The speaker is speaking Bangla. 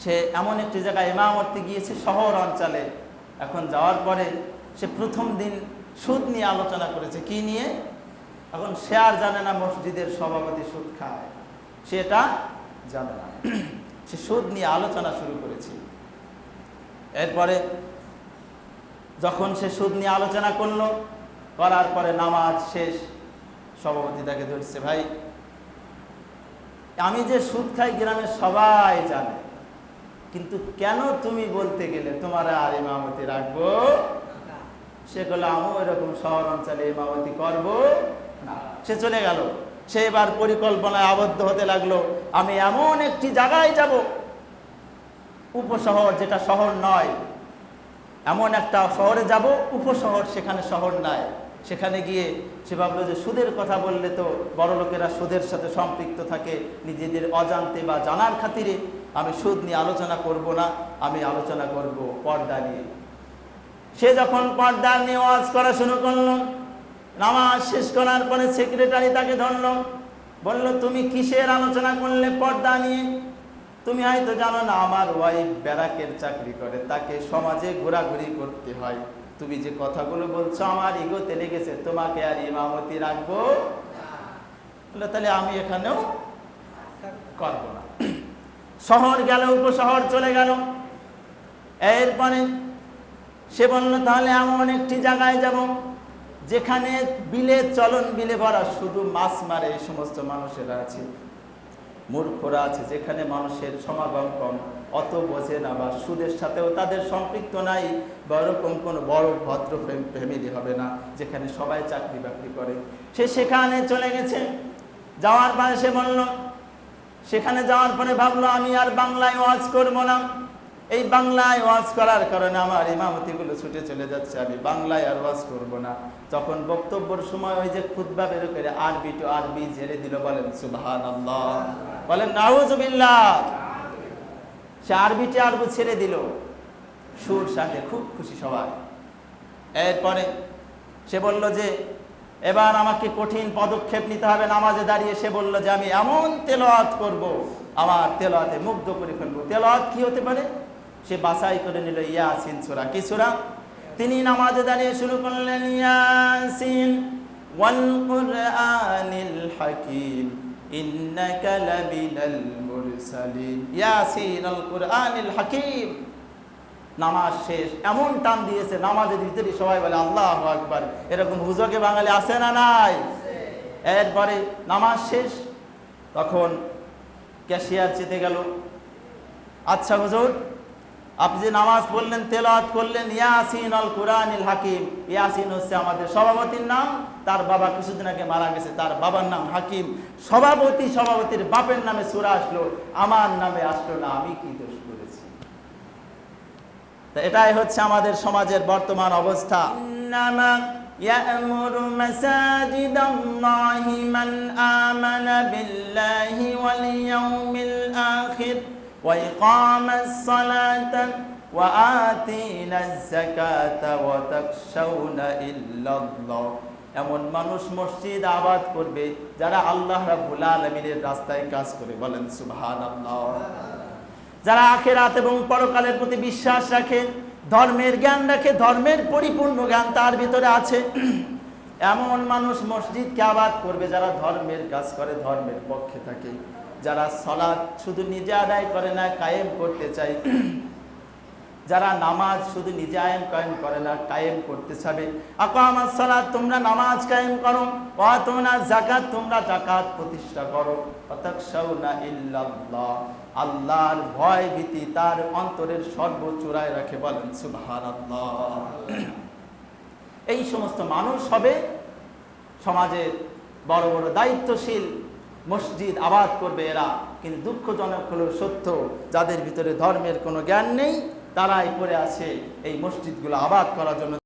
সে এমন একটি জায়গায় ইমামতি গিয়েছে শহর অঞ্চলে। এখন যাওয়ার পরে সে প্রথম দিন সুদ নিয়ে আলোচনা করেছে। কি নিয়ে? এখন সে আর জানে না মসজিদের সভাপতি সুদ খায়, সেটা জানে না। সে সুদ নিয়ে আলোচনা শুরু করেছে। এরপরে যখন সে সুদ নিয়ে আলোচনা করলো, করার পরে নামাজ শেষ, সভাপতি তাকে ধরছে, ভাই আমি যে সুদ খাই গ্রামের সবাই জানে, কিন্তু কেন তুমি বলতে গেলে তোমার আর ইমামতি রাখবো? সে বলল আমিও এরকম শহর অঞ্চলে ইমামতি করবো না। সে চলে গেল। সে এবার পরিকল্পনায় আবদ্ধ হতে লাগলো, আমি এমন একটি জায়গায় যাব, উপশহর, যেটা শহর নয়, এমন একটা শহরে যাব উপশহর, সেখানে শহর নাই। সেখানে গিয়ে সে ভাবলো যে সুদের কথা বললে তো বড় লোকেরা সুদের সাথে সম্পৃক্ত থাকে, নিজেদের অজান্তে বা জানার খাতিরে আমি সুদ নিয়ে আলোচনা করব না, আমি আলোচনা করব পর্দা নিয়ে। সে যখন পর্দা নিয়ে ওয়াজ করা শুরু করলো, নামাজ শেষ করার পরে সেক্রেটারি তাকে ধরলো, বলল তুমি কিসের আলোচনা করলে? পর্দা নিয়ে। তুমি হয়তো জানো না আমার ওয়াইফ ব্যারাকের চাকরি করে, তাকে সমাজে ঘোরাঘুরি করতে হয়, তুমি যে কথাগুলো বলছো আমার ইগোতে লেগেছে, তোমাকে আর ইমামতি রাখবো না। তাহলে আমি এখানেও করব না। শহর গেল, উপশহর চলে গেল। এরপরে সে বলল তাহলে এমন একটি জায়গায় যাব যেখানে বিলে চলন বিলে ভরা, শুধু মাছ মারে এই সমস্ত মানুষেরা আছে, মূর্খরা আছে, যেখানে মানুষের সমাগম কম, অত বোঝে না, বা সুদের সাথেও তাদের সম্পৃক্ত নাই, বা ওরকম কোনো বড় ভদ্র ফ্যামিলি হবে না যেখানে সবাই চাকরি বাকরি করে। সে সেখানে চলে গেছে। যাওয়ার পরে সে বলল, সেখানে যাওয়ার পরে ভাবলো আমি আর বাংলায় ওয়াজ করবো না, এই বাংলায় ওয়াজ করার কারণে আমার ইমামতিগুলো ছুটে চলে যাচ্ছে, আমি বাংলায় আর ওয়াজ করবো না। তখন বক্তব্যের সময় ওই যে খুতবা বের করে আরবি টু আরবি ঝেড়ে দিল, বলেন সুবহানাল্লাহ, বলেন নাউযুবিল্লাহ। সে আরবি টু আরবি ছেড়ে দিল সুর সাথে, খুব খুশি সবাই। এরপরে সে বলল যে এবার আমাকে কঠিন পদক্ষেপ নিতে হবে। নামাজে দাঁড়িয়ে সে বলল যে আমি এমন তেলাওয়াত করব, আমার তেলাওয়াতে মুগ্ধ করে ফেলবো। তেলাওয়াত কি হতে পারে? সে বাছাই করে নিল ইয়াসিন সূরা। কি সূরা? তিনি নামাজে দাঁড়িয়ে শুরু করলেন ইয়াসিন ওয়াল কুরআনিল হাকীম ইন্নাকা লামিনাল মুরসালিন, ইয়াসিন আল কুরআনিল হাকীম। নামাজ শেষ, এমন টান দিয়েছে নামাজের ভিতরে সবাই বলে আল্লাহু আকবার। এরকম হুজুরকে বাঙালি আছে না নাই? এরপরে নামাজ শেষ, তখন ক্যাশিয়ার চেতে গেল, আচ্ছা হুজুর আপনি যে নামাজ পড়লেন, তেলাওয়াত করলেন ইয়াসিন আল কুরআনিল হাকীম, ইয়াসিন হচ্ছে আমাদের সভাপতির নাম, তার বাবা কিছুদিন আগে মারা গেছে, তার বাবার নাম হাকিম। সভাপতির বাপের নামে সূরা আসলো, আমার নামে আসলো না, আমি কি দোষ করেছি? এটাই হচ্ছে আমাদের সমাজের বর্তমান অবস্থা। ইন্নামা ইয়া'মুরু মাসাজিদাল্লাহি মান আমানা বিল্লাহি ওয়াল ইয়াউমিল আখির ওয়া ইকামাস সালাতা ওয়া আতিনাজ যাকাতা ওয়া তাখশাউনা ইল্লাল্লাহ। এমন মানুষ মসজিদ আবাদ করবে যারা আল্লাহ রাব্বুল আলামিনের রাস্তায় কাজ করে, বলেন সুবহানাল্লাহ। যারা আখিরাত এবং পরকালের প্রতি বিশ্বাস রাখে, ধর্মের জ্ঞান রাখে, ধর্মের পরিপূর্ণ জ্ঞান তার ভিতরে আছে, এমন মানুষ মসজিদকে আবাদ করবে যারা ধর্মের কাজ করে, ধর্মের পক্ষে থাকে, যারা সালাত শুধু নিজে আদায় করে না, কায়েম করতে চায়, যারা নামাজ শুধু নিজে কায়েম করে না, কায়েম করতে চাবে। আকামাস সালাত, তোমরা নামাজ কায়েম করো, ওয়া আতুনা যাকাত, তোমরা যাকাত প্রতিষ্ঠা করো, ওয়াতাখশাউনা ইল্লাল্লাহ, আল্লাহর ভয় ভীতি তার অন্তরের সর্বচূড়ায় রাখে, বলেন সুবহানাল্লাহ। এই সমস্ত মানুষ হবে সমাজের বড় বড় দায়িত্বশীল, মসজিদ আবাদ করবে এরা। কিন্তু দুঃখজনক হলো সত্য, যাদের ভিতরে ধর্মের কোনো জ্ঞান নেই, তারাই পড়ে আছে এই মসজিদগুলো আবাদ করার জন্য।